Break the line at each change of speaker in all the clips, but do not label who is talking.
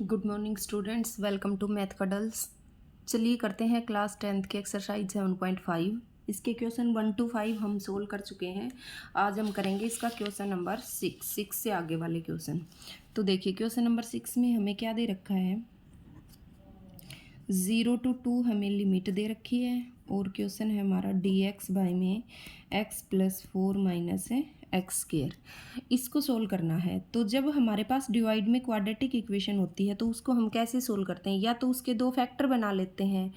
Good morning students, welcome to math cuddles. चलिए करते हैं क्लास 10th के एक्सरसाइज 7.5। इसके क्वेश्चन 1 to 5 हम सोल्व कर चुके हैं। आज हम करेंगे इसका क्वेश्चन नंबर 6 से आगे वाले क्वेश्चन। तो देखिए क्वेश्चन नंबर 6 में हमें क्या दे रखा है, 0 to 2 हमें लिमिट दे रखी है और क्वेश्चन है हमारा dx बाई में x प्लस 4 माइनस है एक्स स्क्वेयर। इसको सोल्व करना है। तो जब हमारे पास डिवाइड में क्वाड्रेटिक इक्वेशन होती है तो उसको हम कैसे सोल्व करते हैं, या तो उसके दो फैक्टर बना लेते हैं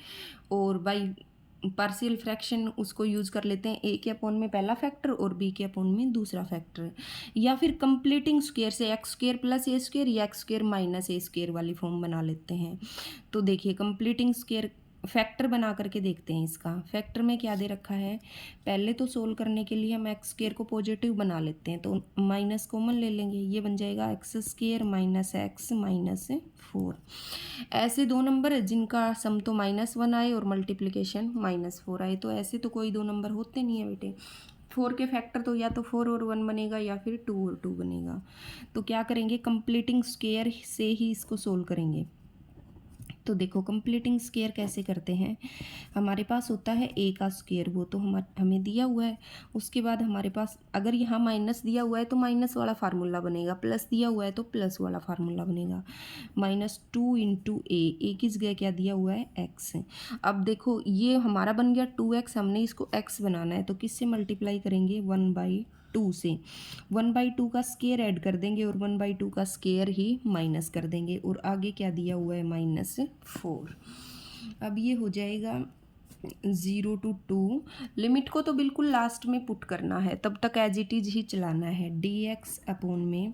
और बाई पार्शियल फ्रैक्शन उसको यूज़ कर लेते हैं, ए के अपोन में पहला फैक्टर और बी के अपोन में दूसरा फैक्टर, या फिर कंप्लीटिंग स्क्वेयर से एक्स स्क्वेयर प्लस ए स्क्वेयर या एक्स स्क्वेयर माइनस ए स्क्वेयर वाली फॉर्म बना लेते हैं। तो देखिए कंप्लीटिंग स्क्वेयर फैक्टर बना करके देखते हैं। इसका फैक्टर में क्या दे रखा है, पहले तो सोल्व करने के लिए हम एक्स स्क्वेयर को पॉजिटिव बना लेते हैं, तो माइनस कॉमन ले लेंगे, ये बन जाएगा x square minus x minus 4। ऐसे दो नंबर जिनका सम तो -1 आए और मल्टीप्लिकेशन -4 आए, तो ऐसे तो कोई दो नंबर होते नहीं है बेटे। 4 के फैक्टर तो या तो 4 और 1 बनेगा या फिर 2 और 2 बनेगा। तो क्या करेंगे, कंप्लीटिंग स्क्वेयर से ही इसको सोल्व करेंगे। तो देखो कंप्लीटिंग स्क्वेयर कैसे करते हैं, हमारे पास होता है ए का स्क्वेयर, वो तो हमें दिया हुआ है। उसके बाद हमारे पास अगर यहाँ माइनस दिया हुआ है तो माइनस वाला फार्मूला बनेगा, प्लस दिया हुआ है तो प्लस वाला फार्मूला बनेगा। -2 इंटू ए की जगह क्या दिया हुआ है, एक्स। अब देखो ये हमारा बन गया 2x, हमने इसको x बनाना है तो किससे मल्टीप्लाई करेंगे, 1/2 से। 1/2 का स्क्वायर ऐड कर देंगे और 1/2 का स्क्वायर ही माइनस कर देंगे, और आगे क्या दिया हुआ है, -4। अब ये हो जाएगा 0 to 2। लिमिट को तो बिल्कुल लास्ट में पुट करना है, तब तक एज इट इज ही चलाना है, dx अपोन में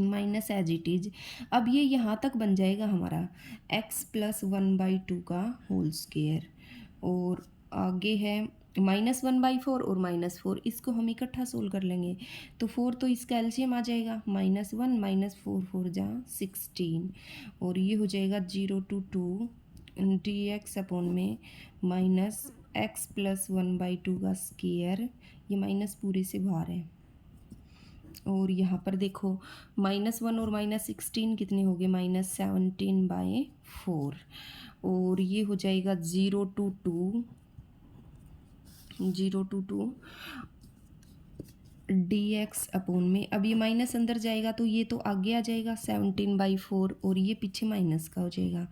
माइनस एज इट इज। अब ये यहाँ तक बन जाएगा हमारा x प्लस 1/2 का होल स्क्वायर, और आगे है -1/4 और -4, इसको हम इकट्ठा सोल्व कर लेंगे। तो 4 तो इसका एलसीएम आ जाएगा, -1 -4 4 जा 16, और ये हो जाएगा 0 to 2 dx अपोन में माइनस x प्लस 1/2 का स्क्वायर, ये माइनस पूरे से बाहर है। और यहाँ पर देखो -1 और -16 कितने हो गए, -17/4, और ये हो जाएगा 0 to 2 dx अपोन में, अब ये माइनस अंदर जाएगा तो ये तो आगे आ जाएगा 17/4, और ये पीछे माइनस का हो जाएगा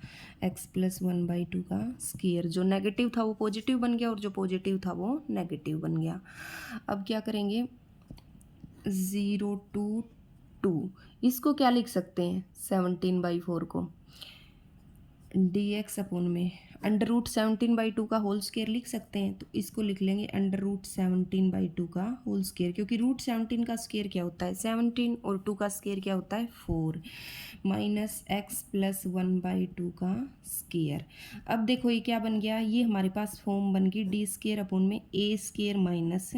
x प्लस 1/2 का स्क्वायर। जो नेगेटिव था वो पॉजिटिव बन गया और जो पॉजिटिव था वो नेगेटिव बन गया। अब क्या करेंगे, 0 to 2, इसको क्या लिख सकते हैं, 17/4 को dx अपोन में √17/2 का होल स्क्वायर लिख सकते हैं, तो इसको लिख लेंगे √17/2 का होल स्क्वायर, क्योंकि √17 का स्क्वायर क्या होता है, 17, और 2 का स्क्वायर क्या होता है, 4, माइनस x प्लस 1/2 का स्क्वायर। अब देखो ये क्या बन गया, ये हमारे पास फॉर्म बन गई d² अपोन में a² माइनस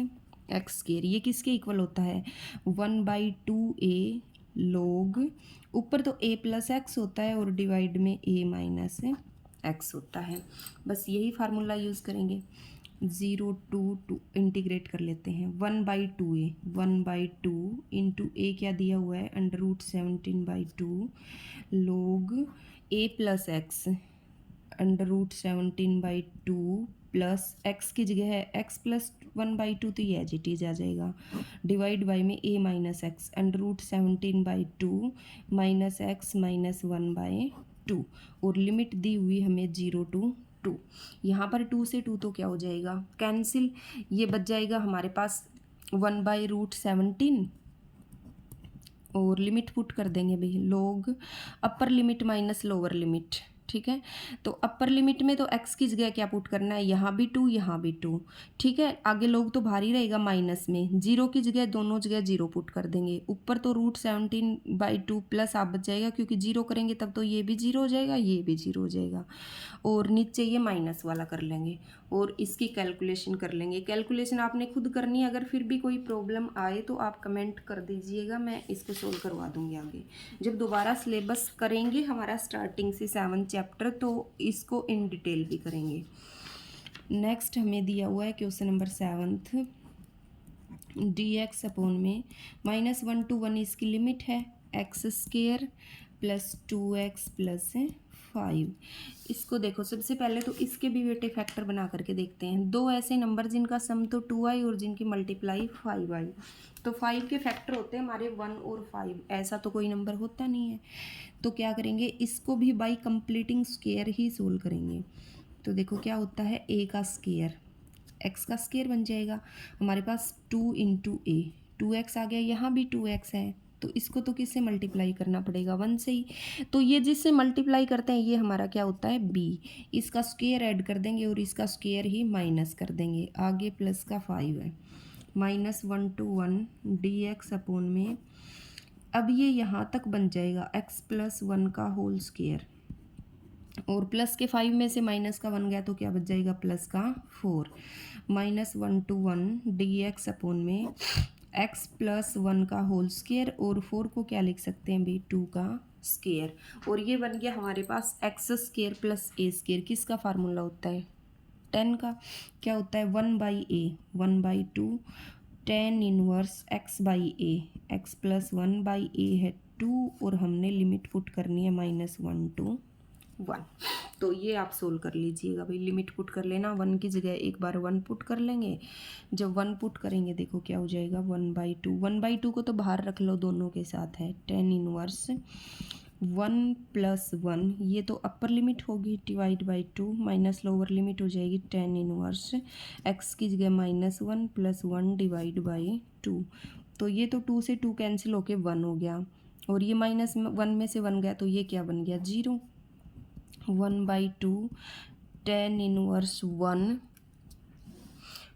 x²। ये किसके इक्वल होता है, 1/2a लोग, ऊपर तो a प्लस एक्स होता है और डिवाइड में a माइनस एक्स होता है। बस यही फार्मूला यूज़ करेंगे। 0 to 2 इंटीग्रेट कर लेते हैं, 1/2a 1/2 इंटू a क्या दिया हुआ है, √17/2 लोग a plus x √17/2 plus x की जगह है x प्लस 1/2, तो ये एज इट इज आ जाएगा, डिवाइड बाई में a minus x √17/2 minus x minus 1/2, और लिमिट दी हुई हमें 0 to 2। यहाँ पर 2 से 2 तो क्या हो जाएगा, कैंसिल, ये बच जाएगा हमारे पास 1/√17, और लिमिट पुट कर देंगे भाई, लोग upper limit minus lower limit, ठीक है। तो अपर लिमिट में तो x की जगह क्या पुट करना है, यहाँ भी 2 यहाँ भी 2, ठीक है। आगे लोग तो भारी रहेगा माइनस में, 0 की जगह दोनों जगह 0 पुट कर देंगे। ऊपर तो √17/2 प्लस आप बच जाएगा, क्योंकि 0 करेंगे तब तो ये भी 0 हो जाएगा, ये भी 0 हो जाएगा, और नीचे ये माइनस वाला कर लेंगे और इसकी कैलकुलेशन कर लेंगे। कैलकुलेशन आपने खुद करनी है, अगर फिर भी कोई प्रॉब्लम आए तो आप कमेंट कर दीजिएगा, मैं इसको सोल्व करवा दूँगी आगे। जब दोबारा सिलेबस करेंगे हमारा स्टार्टिंग से 7 चैप्टर, तो इसको इन डिटेल भी करेंगे। नेक्स्ट हमें दिया हुआ है क्वेश्चन नंबर 7, dx अपोन में -1 to 1 इसकी लिमिट है, x² प्लस 2x प्लस 5। इसको देखो, सबसे पहले तो इसके भी बेटे फैक्टर बना करके देखते हैं। दो ऐसे नंबर जिनका सम तो 2i और जिनकी मल्टीप्लाई 5i, तो 5 के फैक्टर होते हैं हमारे 1 और 5, ऐसा तो कोई नंबर होता नहीं है। तो क्या करेंगे, इसको भी by completing square he solve करेंगे। तो देखो क्या होता है, a का स्क्वायर x का स्क्वायर बन जाएगा हमारे पास 2 इंटू ए, 2x आ गया, यहाँ भी 2x है, तो इसको तो किससे मल्टीप्लाई करना पड़ेगा, 1 से ही। तो ये जिससे मल्टीप्लाई करते हैं ये हमारा क्या होता है b, इसका स्क्वायर ऐड कर देंगे और इसका स्क्वायर ही माइनस कर देंगे, आगे प्लस का 5 है, -1 to 1 dx अपॉन में, अब ये यहाँ तक बन जाएगा x प्लस 1 का होल स्क्वायर, और प्लस के 5 में से माइनस का 1 गया तो क्या बच जाएगा, प्लस का 4, -1 to 1 dx अपॉन में x प्लस 1 का होल स्क्वायर, और 4 को क्या लिख सकते हैं भाई, 2 का स्क्वायर, और ये बन गया हमारे पास एक्स स्क्वायर प्लस ए स्क्वायर। किसका फार्मूला होता है, 10 का, क्या होता है 1/a, 1/2 tan inverse x/a, x plus 1/a है 2, और हमने लिमिट पुट करनी है -1 to 1। तो ये आप सोल्व कर लीजिएगा भाई, लिमिट पुट कर लेना, 1 की जगह एक बार 1 पुट कर लेंगे, जब 1 पुट करेंगे देखो क्या हो जाएगा, 1/2, 1/2 को तो बाहर रख लो, दोनों के साथ है tan इनवर्स 1 प्लस 1, ये तो अपर लिमिट होगी, divide by 2, minus lower limit हो जाएगी tan इनवर्स x की जगह -1 प्लस 1 डिवाइड बाई 2, तो ये तो 2 से 2 कैंसिल होके 1 हो गया, और ये -1 में से 1 गया तो ये क्या बन गया, 0, 1/2 tan इनवर्स 1,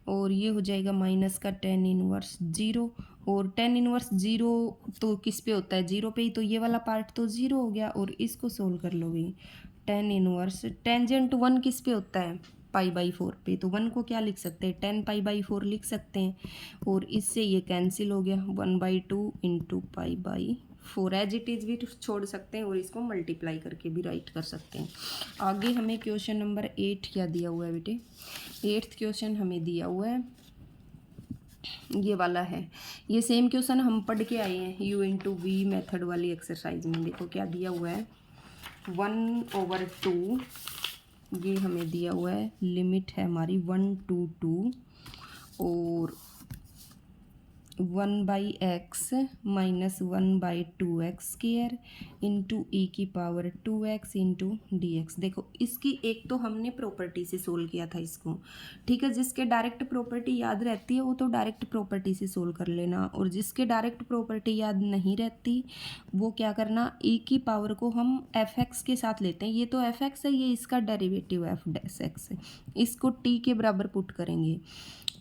और ये हो जाएगा माइनस का tan इनवर्स 0, और tan इनवर्स 0 तो किस पे होता है, 0 पे ही, तो ये वाला पार्ट तो 0 हो गया, और इसको सोल्व कर लो भाई, tan इनवर्स टेंजेंट 1 किस पे होता है, π/4 पे, तो 1 को क्या लिख सकते हैं, 10 π/4 लिख सकते हैं, और इससे ये कैंसिल हो गया, 1/2 इंटू π/4, एज इट इज़ भी छोड़ सकते हैं और इसको मल्टीप्लाई करके भी राइट कर सकते हैं। आगे हमें क्वेश्चन नंबर 8 क्या दिया हुआ है बेटे, 8th क्वेश्चन हमें दिया हुआ है, ये वाला है, ये सेम क्वेश्चन हम पढ़ के आए हैं u/v मेथड वाली एक्सरसाइज में। देखो क्या दिया हुआ है, 1/2, ये हमें दिया हुआ है, लिमिट है हमारी 1 to 2, और 1/x minus 1/2x square into ई की पावर 2x इंटू dx। देखो इसकी एक तो हमने प्रॉपर्टी से सोल्व किया था इसको, ठीक है, जिसके डायरेक्ट प्रॉपर्टी याद रहती है वो तो डायरेक्ट प्रॉपर्टी से सोल्व कर लेना, और जिसके डायरेक्ट प्रॉपर्टी याद नहीं रहती वो क्या करना, ई की पावर को हम fx के साथ लेते हैं, ये तो fx है, ये इसका डेरिवेटिव f(x) है, इसको t के बराबर पुट करेंगे,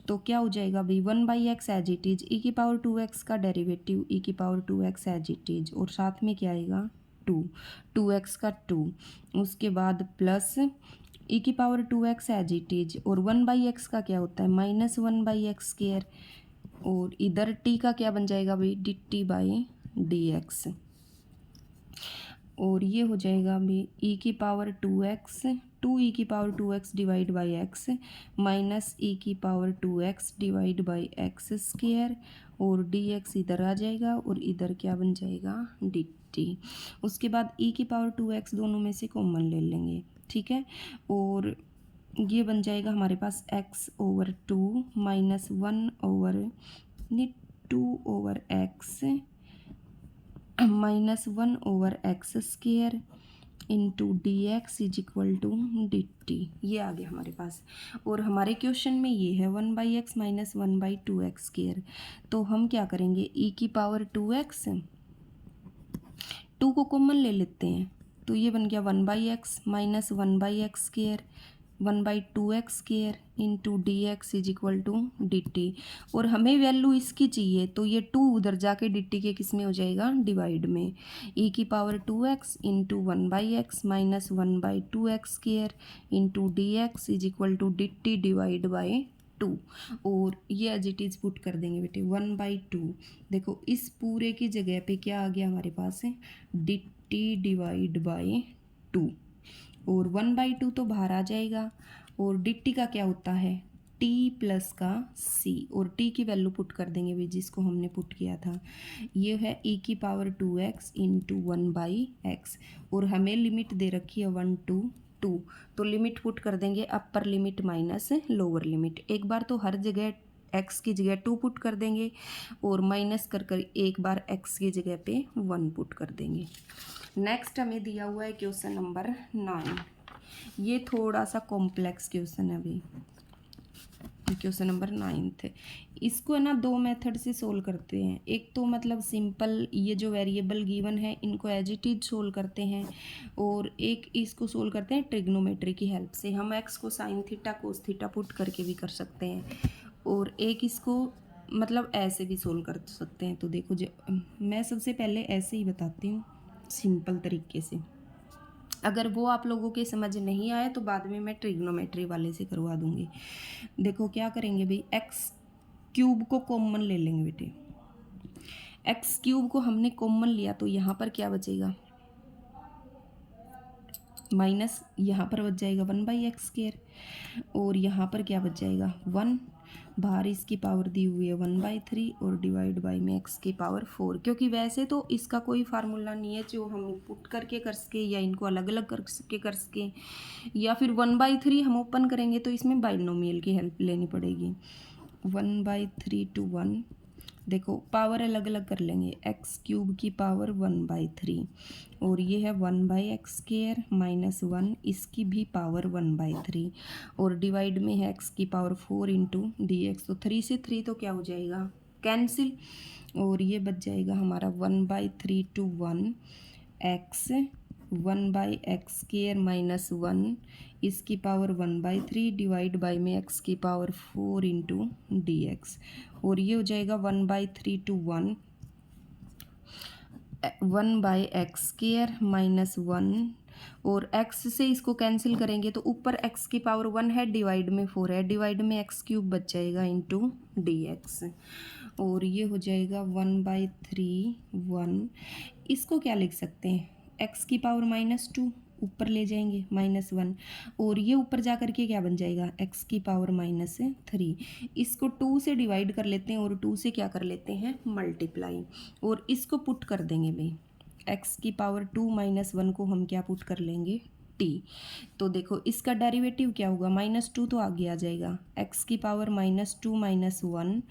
तो क्या हो जाएगा भाई, 1/x एज इट इज, ई की पावर 2x का डेरिवेटिव ई की power 2x as it is, और साथ में क्या आएगा 2x का 2, उसके बाद प्लस ई की power 2x as it is, और 1/x का क्या होता है -1/x स्क्वायर, और इधर t का क्या बन जाएगा भाई, dt/dx, और ये हो जाएगा भाई ई की पावर 2x, 2e की power 2x divide by X minus E की power 2x divide by X square, और dx इधर आ जाएगा और इधर क्या बन जाएगा dt। उसके बाद e की पावर 2x दोनों में से कॉमन ले लेंगे, ठीक है, और ये बन जाएगा हमारे पास x/2 minus 1/2/x minus 1/x square into dx is equal to dt, ये आ गया हमारे पास, और हमारे क्वेश्चन में ये है 1/x माइनस 1/2x स्क्वायर, तो हम क्या करेंगे, e की पावर 2x, 2 को कॉमन ले लेते हैं, तो ये बन गया 1/x minus 1/x square 1/2x square into dx is equal to dt, और हमें वैल्यू इसकी चाहिए, तो ये 2 उधर जाके dt के किस में हो जाएगा, डिवाइड में, e की power 2x into 1/x minus 1/2x square into dx is equal to dt divide by 2, और ये एज इट इज़ पुट कर देंगे बेटे 1/2, देखो इस पूरे की जगह पे क्या आ गया हमारे पास है dt डिवाइड बाई 2, और 1/2 तो बाहर आ जाएगा, और dt का क्या होता है टी प्लस का सी, और टी की वैल्यू पुट कर देंगे भी जिसको हमने पुट किया था। ये है e की पावर 2x इंटू 1/x, और हमें लिमिट दे रखी है 1 to 2, तो लिमिट पुट कर देंगे upper limit minus lower limit. एक बार तो हर जगह x की जगह 2 पुट कर देंगे, और माइनस कर कर एक बार x की जगह पे 1 पुट कर देंगे। नेक्स्ट हमें दिया हुआ है क्वेश्चन नंबर 9। ये थोड़ा सा कॉम्प्लेक्स क्वेश्चन है अभी, क्वेश्चन नंबर 9 थे। इसको है ना दो मेथड से सोल्व करते हैं। एक तो मतलब सिंपल, ये जो वेरिएबल गिवन है इनको एज इट इज सोल्व करते हैं, और एक इसको सोल्व करते हैं ट्रिग्नोमेट्री की हेल्प से। हम एक्स को sine theta cos theta put करके भी कर सकते हैं, और एक इसको मतलब ऐसे भी सोल्व कर सकते हैं। तो देखो, जो मैं सबसे पहले ऐसे ही बताती हूँ सिंपल तरीके से। अगर वो आप लोगों के समझ नहीं आए तो बाद में मैं ट्रिग्नोमेट्री वाले से करवा दूंगी। देखो क्या करेंगे भाई, एक्स क्यूब को कॉमन ले लेंगे बेटे। एक्स क्यूब को हमने कॉमन लिया तो यहाँ पर क्या बचेगा, माइनस यहाँ पर बच जाएगा 1/x², और यहाँ पर क्या बच जाएगा 1, बाहर इसकी पावर दी हुई है 1/3, और डिवाइड बाई में x की पावर 4। क्योंकि वैसे तो इसका कोई फार्मूला नहीं है जो हम पुट करके कर सके, या इनको अलग अलग कर सके, या फिर 1/3 हम ओपन करेंगे तो इसमें बाइनोमियल की हेल्प लेनी पड़ेगी। 1/3 to 1, देखो पावर अलग अलग कर लेंगे, एक्स क्यूब की पावर 1/3, और ये है 1/x² माइनस 1, इसकी भी पावर 1/3, और डिवाइड में है x की पावर 4 इंटू dx। तो 3 से 3 तो क्या हो जाएगा कैंसिल, और ये बच जाएगा हमारा 1/3 to 1 x 1/x² माइनस 1, इसकी पावर 1/3 डिवाइड बाई में x की पावर 4 इंटू dx, और ये हो जाएगा 1/3 to 1 1/x² माइनस 1, और x से इसको कैंसिल करेंगे तो ऊपर x की पावर 1 है, डिवाइड में 4 है, डिवाइड में x³ बच जाएगा इंटू dx, और ये हो जाएगा 1/3 1। इसको क्या लिख सकते हैं, x की पावर -2 ऊपर ले जाएंगे -1, और ये ऊपर जा करके क्या बन जाएगा x की पावर -3। इसको 2 से डिवाइड कर लेते हैं, और 2 से क्या कर लेते हैं मल्टीप्लाई, और इसको पुट कर देंगे भाई, x की पावर 2 -1 को हम क्या पुट कर लेंगे t। तो देखो इसका डेरिवेटिव क्या होगा, -2 तो आगे आ जाएगा, x की power -2 -1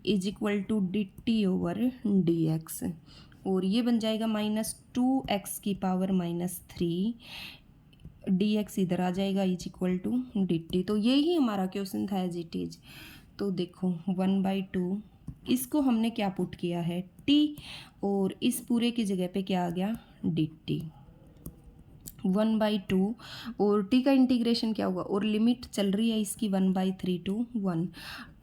is equal to dt over dx, और ये बन जाएगा -2x की पावर -3 dx इधर आ जाएगा इज इक्वल टू dt। तो ये ही हमारा क्वेश्चन था एज इट इज। तो देखो 1/2, इसको हमने क्या पुट किया है t, और इस पूरे की जगह पे क्या आ गया dt 1/2, और t का इंटीग्रेशन क्या होगा, और लिमिट चल रही है इसकी 1/3 to 1,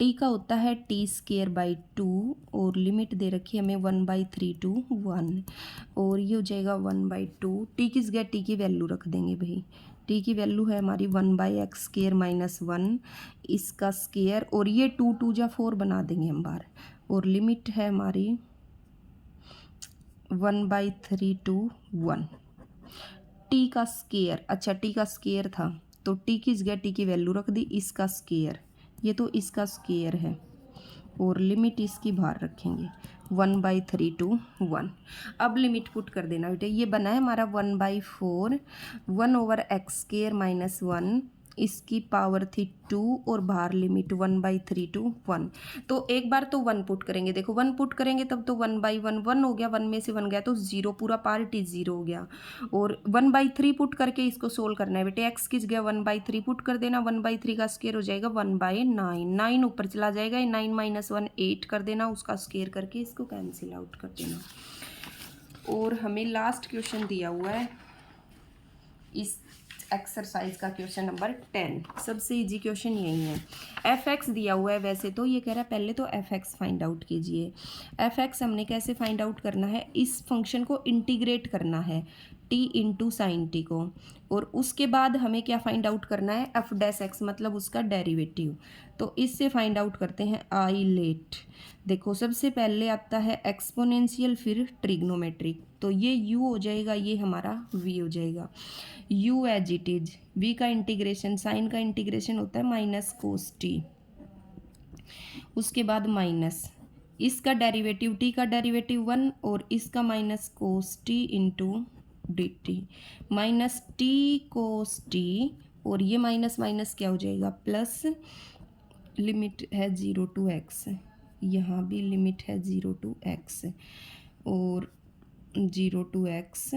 t का होता है t²/2, और लिमिट दे रखी है हमें 1/3 to 1, और ये हो जाएगा 1/2। t की जगह t की वैल्यू रख देंगे भाई, t की वैल्यू है हमारी 1/x² माइनस 1, इसका स्केयर, और ये 2 2 जा 4 बना देंगे हम बाहर, और लिमिट है हमारी 1/3 to 1। टी का स्केयर, अच्छा टी का स्केयर था तो टी की जगह टी की वैल्यू रख दी, इसका स्केयर, ये तो इसका स्केयर है, और लिमिट इसकी बाहर रखेंगे 1/3 to 1। अब लिमिट पुट कर देना बेटे, ये बना है हमारा 1/4 1/x² माइनस 1, इसकी पावर थी 2, और बाहर लिमिट 1/3 to 1। तो एक बार तो 1 पुट करेंगे, देखो 1 पुट करेंगे तब तो 1/1 1 हो गया, 1 में से 1 गया तो 0, पूरा पार्ट ही 0 हो गया, और 1/3 पुट करके इसको सोल्व करना है बेटे। x की जगह 1/3 पुट कर देना, 1/3 का स्केयर हो जाएगा 1/9, 9 ऊपर चला जाएगा, 9 - 1 8 कर देना, उसका स्केयर करके इसको कैंसिल आउट कर देना। और हमें लास्ट क्वेश्चन दिया हुआ है इस एक्सरसाइज का, क्वेश्चन नंबर 10, सबसे इजी क्वेश्चन यही है। f(x) दिया हुआ है, वैसे तो ये कह रहा है पहले तो f(x) फाइंड आउट कीजिए। f(x) हमने कैसे फाइंड आउट करना है, इस फंक्शन को इंटीग्रेट करना है t इंटू साइन टी को, और उसके बाद हमें क्या फाइंड आउट करना है f(x) मतलब उसका डेरिवेटिव। तो इससे फाइंड आउट करते हैं आई लेट। देखो सबसे पहले आता है एक्सपोनेंशियल, फिर ट्रिग्नोमेट्रिक, तो ये u हो जाएगा, ये हमारा v हो जाएगा। u as it is, v का इंटीग्रेशन, साइन का इंटीग्रेशन होता है माइनस कोस टी, उसके बाद माइनस इसका डेरिवेटिव टी का डेरिवेटिव 1 और इसका minus cos T into D T minus T cos T और ये माइनस माइनस क्या हो जाएगा प्लस लिमिट है 0 टू एक्स यहाँ भी लिमिट है 0 टू एक्स और 0 टू एक्स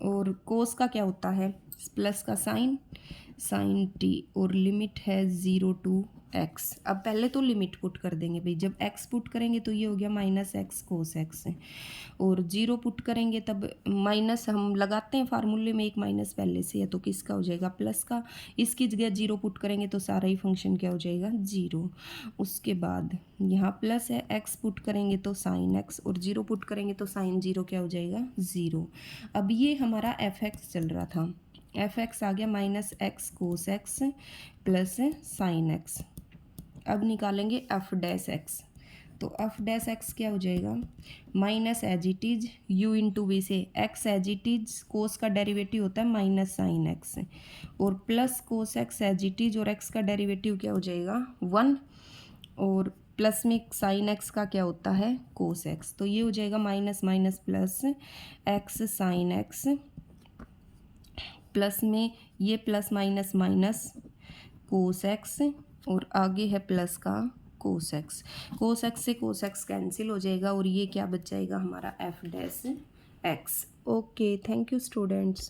और कोस का क्या होता है प्लस का साइन टी और लिमिट है 0 टू एक्स। अब पहले तो लिमिट पुट कर देंगे भाई, जब एक्स पुट करेंगे तो ये हो गया माइनस एक्स कोस एक्स और 0 पुट करेंगे तब माइनस हम लगाते हैं फार्मूले में, एक माइनस पहले से है तो किसका हो जाएगा प्लस का, इसकी जगह 0 पुट करेंगे तो सारा ही फंक्शन क्या हो जाएगा 0। उसके बाद यहाँ प्लस है एक्स पुट करेंगे तो साइन एक्स और 0 पुट करेंगे तो साइन 0 क्या हो जाएगा 0। अब ये हमारा एफ एक्स चल रहा था, एफ एक्स आ गया minus X cos X plus sine X. अब निकालेंगे एफ डैश एक्स, तो एफ डैश एक्स क्या हो जाएगा minus as it is U into V से X as it is cos का डेरिवेटिव होता है माइनस साइन एक्स और plus cos X as it is और एक्स का डेरिवेटिव क्या हो जाएगा 1 और प्लस में साइन एक्स का क्या होता है कोस एक्स, तो ये हो जाएगा minus minus plus x sine x plus में ये plus minus minus cos x और आगे है प्लस का कोस एक्स से कोस एक्स कैंसिल हो जाएगा और ये क्या बच जाएगा हमारा F dash x. Okay, thank you students.